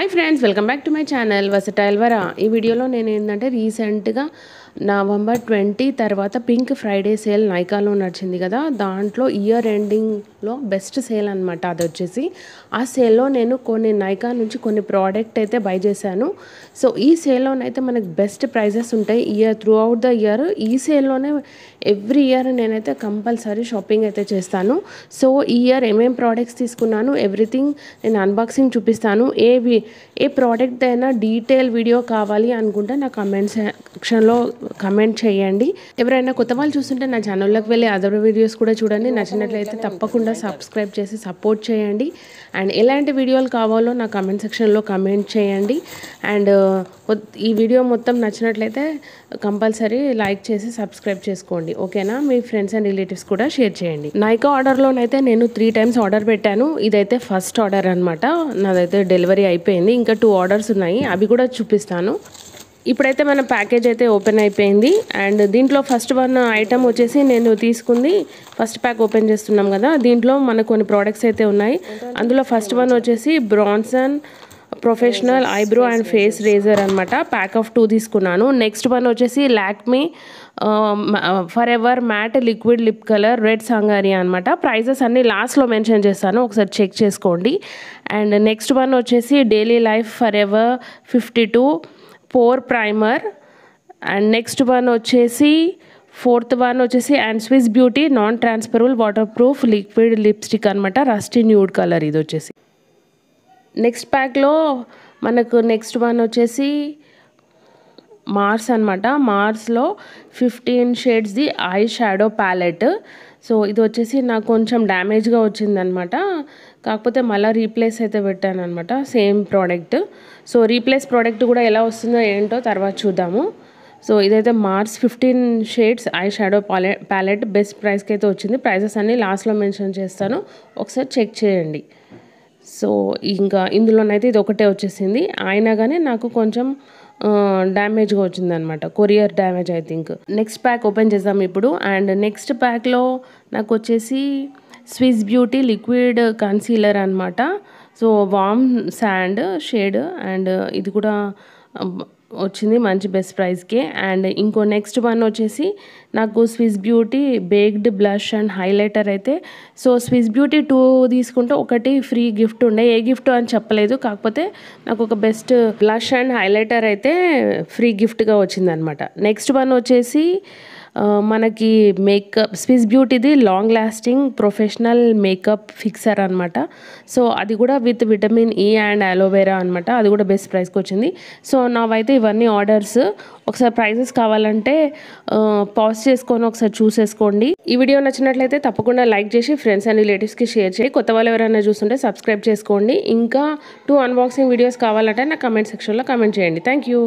Hi friends, welcome back to my channel versatile Vara. ఈ వీడియోలో నేను ఏంటంటే రీసెంట్గా నవంబర్ 20 తర్వాత పింక్ ఫ్రైడే సేల్ నైకాలో నడిచింది కదా, దాంట్లో ఇయర్ ఎండింగ్లో బెస్ట్ సేల్ అనమాట. అది వచ్చేసి ఆ సేల్లో నేను కొన్ని నైకా నుంచి కొన్ని ప్రోడక్ట్ అయితే బై చేశాను. సో ఈ సేల్లోనైతే మనకి బెస్ట్ ప్రైజెస్ ఉంటాయి త్రూ అవుట్ ద ఇయర్. ఈ సేల్లోనే ఎవ్రీ ఇయర్ నేనైతే కంపల్సరీ షాపింగ్ అయితే చేస్తాను. సో ఈ ఇయర్ ఏమేం ప్రోడక్ట్స్ తీసుకున్నాను ఎవ్రీథింగ్ నేను అన్బాక్సింగ్ చూపిస్తాను. ఏ ప్రోడక్ట్ అయినా డీటెయిల్ వీడియో కావాలి అనుకుంటే నా కమెంట్ సెక్షన్లో కమెంట్ చేయండి. ఎవరైనా కొత్త వాళ్ళు చూస్తుంటే నా ఛానల్లోకి వెళ్ళి అదర్ వీడియోస్ కూడా చూడండి. నచ్చినట్లయితే తప్పకుండా సబ్స్క్రైబ్ చేసి సపోర్ట్ చేయండి. అండ్ ఎలాంటి వీడియోలు కావాలో నా కమెంట్ సెక్షన్లో కమెంట్ చేయండి. అండ్ ఈ వీడియో మొత్తం నచ్చినట్లయితే కంపల్సరీ లైక్ చేసి సబ్స్క్రైబ్ చేసుకోండి, ఓకేనా? మీ ఫ్రెండ్స్ అండ్ రిలేటివ్స్ కూడా షేర్ చేయండి. నైకా ఆర్డర్లోనైతే నేను 3 times ఆర్డర్ పెట్టాను. ఇదైతే ఫస్ట్ ఆర్డర్ అనమాట. నాదైతే డెలివరీ అయిపోయింది. ఇంకా 2 orders ఉన్నాయి, అవి కూడా చూపిస్తాను. ఇప్పుడైతే మన ప్యాకేజ్ అయితే ఓపెన్ అయిపోయింది. అండ్ దీంట్లో ఫస్ట్ వన్ ఐటమ్ వచ్చేసి నేను తీసుకుంది ఫస్ట్ ప్యాక్ ఓపెన్ చేస్తున్నాం కదా, దీంట్లో మనకు కొన్ని ప్రోడక్ట్స్ అయితే ఉన్నాయి. అందులో ఫస్ట్ వన్ వచ్చేసి Bronson professional eyebrow and face razor అనమాట. ప్యాక్ ఆఫ్ 2 తీసుకున్నాను. నెక్స్ట్ వన్ వచ్చేసి Lakme forever matte liquid lip colour red సంగారి అనమాట. ప్రైజెస్ అన్ని లాస్ట్లో మెన్షన్ చేస్తాను, ఒకసారి చెక్ చేసుకోండి. అండ్ నెక్స్ట్ వన్ వచ్చేసి daily life forever 52 pore primer. And next one వచ్చేసి ఫోర్త్ వన్ వచ్చేసి and Swiss beauty non transferable waterproof liquid lipstick అనమాట, రస్టీ న్యూడ్ కలర్ ఇది వచ్చేసి. నెక్స్ట్ ప్యాక్లో మనకు నెక్స్ట్ వన్ వచ్చేసి మార్స్ అనమాట. మార్స్లో 15 షేడ్స్ది ఐ షాడో ప్యాలెట్. సో ఇది వచ్చేసి నాకు కొంచెం డ్యామేజ్గా వచ్చిందనమాట, కాకపోతే మళ్ళీ రీప్లేస్ అయితే పెట్టాను అనమాట, same product. So replace product కూడా ఎలా వస్తుందో ఏంటో తర్వాత చూద్దాము. సో ఇదైతే Mars 15 shades eye shadow palette best ప్రైస్కి అయితే వచ్చింది. ప్రైజెస్ అన్నీ లాస్ట్లో మెన్షన్ చేస్తాను, ఒకసారి చెక్ చేయండి. సో ఇంకా ఇందులోనైతే ఇది ఒకటే వచ్చేసింది, అయినా కానీ నాకు కొంచెం డ్యామేజ్గా వచ్చిందనమాట, courier damage I think. Next pack open చేద్దాం ఇప్పుడు. అండ్ నెక్స్ట్ ప్యాక్లో నాకు వచ్చేసి స్విస్ బ్యూటీ లిక్విడ్ కన్సీలర్ అనమాట. So warm sand shade and ఇది కూడా వచ్చింది మంచి బెస్ట్ ప్రైస్కే. అండ్ ఇంకో నెక్స్ట్ వన్ వచ్చేసి నాకు Swiss beauty baked blush and highlighter అయితే. సో స్విస్ బ్యూటీ 2 తీసుకుంటే ఒకటి ఫ్రీ గిఫ్ట్ ఉండే, ఏ గిఫ్ట్ అని చెప్పలేదు, కాకపోతే నాకు ఒక బెస్ట్ బ్లష్ అండ్ హైలైటర్ అయితే ఫ్రీ గిఫ్ట్గా వచ్చిందనమాట. నెక్స్ట్ వన్ వచ్చేసి మనకి మేకప్ స్విస్ బ్యూటీది long lasting professional makeup fixer అనమాట. సో అది కూడా with vitamin E and aloe vera అనమాట, అది కూడా బెస్ట్ ప్రైస్కి వచ్చింది. సో నావైతే ఇవన్నీ ఆర్డర్స్. ఒకసారి ప్రైజెస్ కావాలంటే పాజ్ చేసుకొని ఒకసారి చూసేసుకోండి. ఈ వీడియో నచ్చినట్లయితే తప్పకుండా లైక్ చేసి ఫ్రెండ్స్ అండ్ రిలేటివ్స్కి షేర్ చేయి. కొత్త వాళ్ళు ఎవరైనా చూస్తుంటే సబ్స్క్రైబ్ చేసుకోండి. ఇంకా 2 అన్బాక్సింగ్ వీడియోస్ కావాలంటే నా కమెంట్ సెక్షన్లో కమెంట్ చేయండి. Thank you.